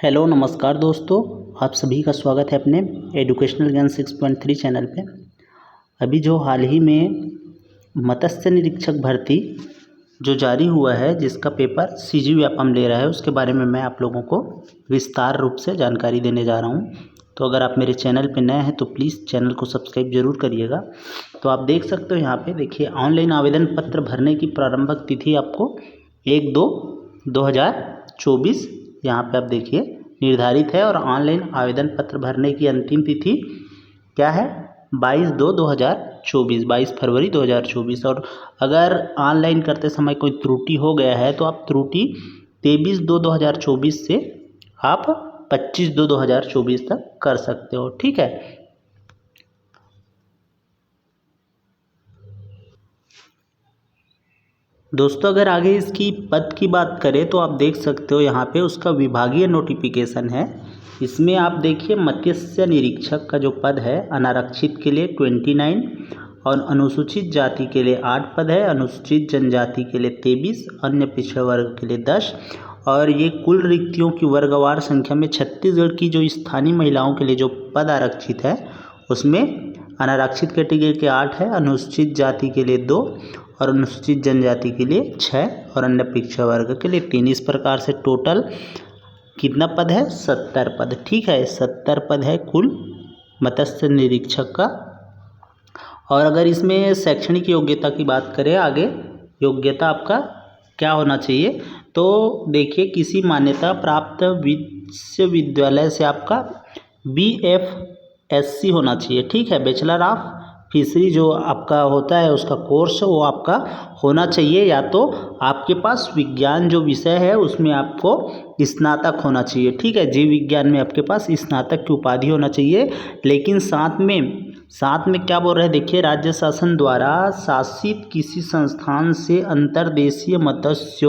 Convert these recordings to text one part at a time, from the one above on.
Hello नमस्कार दोस्तों, आप सभी का स्वागत है अपने एजुकेशनल ज्ञान 6.3 चैनल पे। अभी जो हाल ही में मत्स्य निरीक्षक भर्ती जो जारी हुआ है, जिसका पेपर सीजी व्यापम ले रहा है, उसके बारे में मैं आप लोगों को विस्तार रूप से जानकारी देने जा रहा हूं। तो अगर आप मेरे चैनल पे नए हैं तो प्लीज़ चैनल को सब्सक्राइब जरूर करिएगा। तो आप देख सकते हो यहाँ पे देखिए, ऑनलाइन आवेदन पत्र भरने की प्रारंभिक तिथि आपको 1/2/2024 यहाँ पे आप देखिए निर्धारित है। और ऑनलाइन आवेदन पत्र भरने की अंतिम तिथि क्या है? 22/2/2024, 22 फरवरी 2024। और अगर ऑनलाइन करते समय कोई त्रुटि हो गया है तो आप त्रुटि 23/2/2024 से आप 25/2/2024 तक कर सकते हो। ठीक है। दोस्तों, अगर आगे इसकी पद की बात करें तो आप देख सकते हो यहाँ पे उसका विभागीय नोटिफिकेशन है। इसमें आप देखिए मत्स्य निरीक्षक का जो पद है अनारक्षित के लिए 29 और अनुसूचित जाति के लिए 8 पद है, अनुसूचित जनजाति के लिए 23, अन्य पिछड़े वर्ग के लिए 10। और ये कुल रिक्तियों की वर्गवार संख्या में छत्तीसगढ़ की जो स्थानीय महिलाओं के लिए जो पद आरक्षित है उसमें अनारक्षित कैटेगरी के 8 है, अनुसूचित जाति के लिए 2 और अनुसूचित जनजाति के लिए 6 और अन्य पिछड़ा वर्ग के लिए 3। इस प्रकार से टोटल कितना पद है? 70 पद। ठीक है, 70 पद है कुल मत्स्य निरीक्षक का। और अगर इसमें शैक्षणिक योग्यता की बात करें, आगे योग्यता आपका क्या होना चाहिए? तो देखिए, किसी मान्यता प्राप्त विश्वविद्यालय से आपका BFSC होना चाहिए। ठीक है, बैचलर ऑफ फिशरी जो आपका होता है उसका कोर्स वो आपका होना चाहिए, या तो आपके पास विज्ञान जो विषय है उसमें आपको स्नातक होना चाहिए। ठीक है, जीव विज्ञान में आपके पास स्नातक की उपाधि होना चाहिए। लेकिन साथ में क्या बोल रहे हैं देखिए, राज्य शासन द्वारा शासित किसी संस्थान से अंतर्देशीय मत्स्य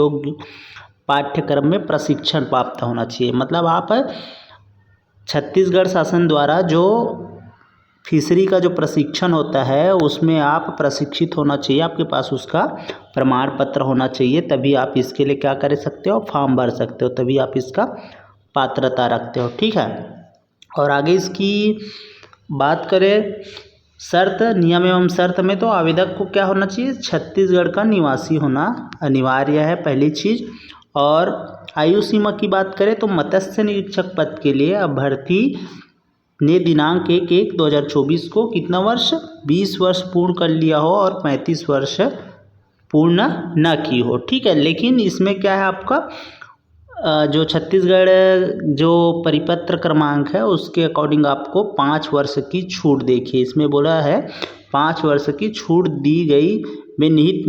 पाठ्यक्रम में प्रशिक्षण प्राप्त होना चाहिए। मतलब आप छत्तीसगढ़ शासन द्वारा जो फिशरी का जो प्रशिक्षण होता है उसमें आप प्रशिक्षित होना चाहिए, आपके पास उसका प्रमाण पत्र होना चाहिए, तभी आप इसके लिए क्या कर सकते हो? फॉर्म भर सकते हो, तभी आप इसका पात्रता रखते हो। ठीक है। और आगे इसकी बात करें शर्त, नियम एवं शर्त में, तो आवेदक को क्या होना चाहिए? छत्तीसगढ़ का निवासी होना अनिवार्य है, पहली चीज़। और आयु सीमा की बात करें तो मत्स्य निरीक्षक पद के लिए अभ्यर्थी ने दिनांक 1/1/2024 को कितना वर्ष? 20 वर्ष पूर्ण कर लिया हो और 35 वर्ष पूर्ण न की हो। ठीक है। लेकिन इसमें क्या है, आपका जो छत्तीसगढ़ जो परिपत्र क्रमांक है उसके अकॉर्डिंग आपको 5 वर्ष की छूट, देखिए इसमें बोला है 5 वर्ष की छूट दी गई में निहित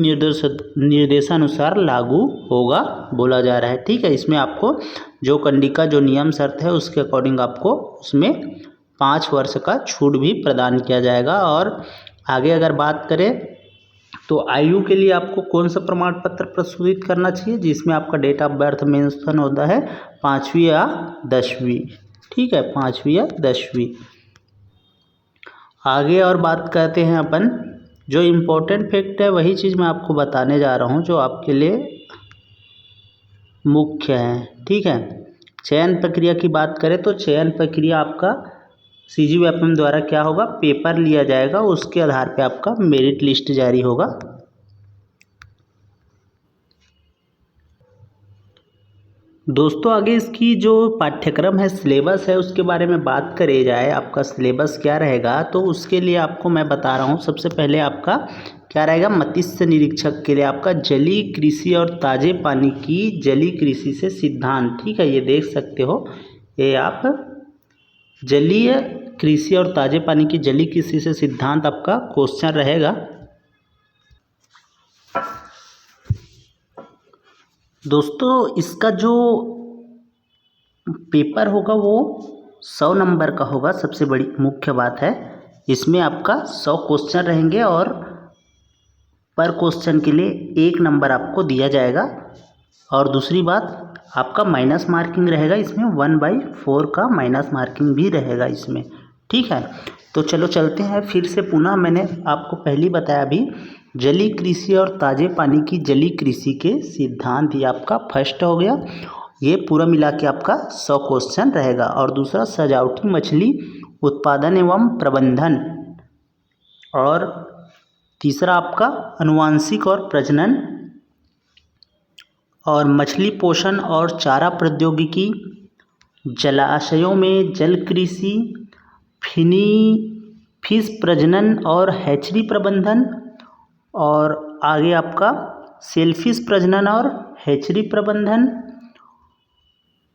निर्देशानुसार लागू होगा बोला जा रहा है। ठीक है। इसमें आपको जो कंडिका जो नियम शर्त है उसके अकॉर्डिंग आपको उसमें 5 वर्ष का छूट भी प्रदान किया जाएगा। और आगे अगर बात करें तो आयु के लिए आपको कौन सा प्रमाण पत्र प्रस्तुत करना चाहिए? जिसमें आपका डेट ऑफ बर्थ मेंशन होता है 5वीं या 10वीं। ठीक है, 5वीं या 10वीं। आगे और बात करते हैं अपन, जो इम्पोर्टेंट फैक्ट है वही चीज़ मैं आपको बताने जा रहा हूँ जो आपके लिए मुख्य है। ठीक है। चयन प्रक्रिया की बात करें तो चयन प्रक्रिया आपका सीजी व्यापम द्वारा क्या होगा? पेपर लिया जाएगा, उसके आधार पे आपका मेरिट लिस्ट जारी होगा। दोस्तों, आगे इसकी जो पाठ्यक्रम है, सिलेबस है, उसके बारे में बात करी जाए, आपका सिलेबस क्या रहेगा, तो उसके लिए आपको मैं बता रहा हूँ। सबसे पहले आपका क्या रहेगा? मत्स्य निरीक्षक के लिए आपका जलीय कृषि और ताजे पानी की जलीय कृषि से सिद्धांत। ठीक है, ये देख सकते हो, ये आप जलीय कृषि और ताजे पानी की जलीय कृषि से सिद्धांत आपका क्वेश्चन रहेगा। दोस्तों, इसका जो पेपर होगा वो 100 नंबर का होगा। सबसे बड़ी मुख्य बात है, इसमें आपका 100 क्वेश्चन रहेंगे और पर क्वेश्चन के लिए 1 नंबर आपको दिया जाएगा। और दूसरी बात, आपका माइनस मार्किंग रहेगा इसमें, 1/4 का माइनस मार्किंग भी रहेगा इसमें। ठीक है। तो चलो चलते हैं फिर से पुनः, मैंने आपको पहले बताया अभी, जलीय कृषि और ताजे पानी की जलीय कृषि के सिद्धांत, ये आपका फर्स्ट हो गया। ये पूरा मिला के आपका 100 क्वेश्चन रहेगा। और दूसरा सजावटी मछली उत्पादन एवं प्रबंधन, और तीसरा आपका अनुवांशिक और प्रजनन, और मछली पोषण और चारा प्रौद्योगिकी, जलाशयों में जल कृषि, फिश प्रजनन और हैचरी प्रबंधन, और आगे आपका सेलफिश प्रजनन और हैचरी प्रबंधन,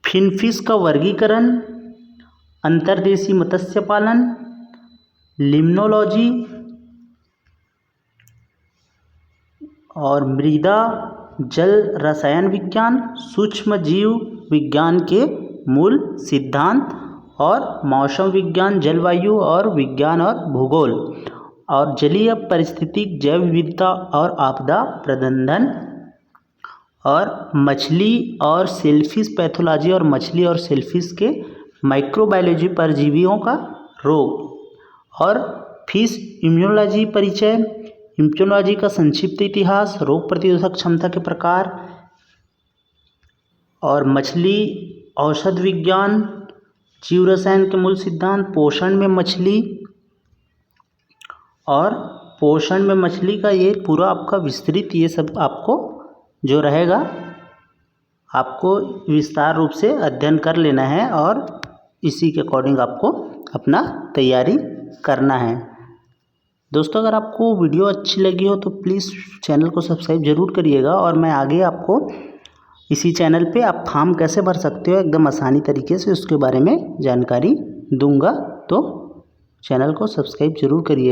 फिनफिश का वर्गीकरण, अंतर्देशीय मत्स्य पालन, लिम्नोलॉजी, और मृदा जल रसायन विज्ञान, सूक्ष्म जीव विज्ञान के मूल सिद्धांत, और मौसम विज्ञान, जलवायु और विज्ञान और भूगोल, और जलीय पारिस्थितिक जैव विविधता और आपदा प्रबंधन, और मछली और सेलफिश पैथोलॉजी, और मछली और सेलफिश के माइक्रोबायोलॉजी परजीवियों का रोग, और फिश इम्यूनोलॉजी परिचय, इम्यूनोलॉजी का संक्षिप्त इतिहास, रोग प्रतिरोधक क्षमता के प्रकार, और मछली औषध विज्ञान, जीव रसायन के मूल सिद्धांत, पोषण में मछली, और पोषण में मछली का ये पूरा आपका विस्तृत ये सब आपको जो रहेगा आपको विस्तार रूप से अध्ययन कर लेना है, और इसी के अकॉर्डिंग आपको अपना तैयारी करना है। दोस्तों, अगर आपको वीडियो अच्छी लगी हो तो प्लीज़ चैनल को सब्सक्राइब ज़रूर करिएगा, और मैं आगे आपको इसी चैनल पे आप फॉर्म कैसे भर सकते हो एकदम आसानी तरीके से उसके बारे में जानकारी दूंगा, तो चैनल को सब्सक्राइब ज़रूर करिए।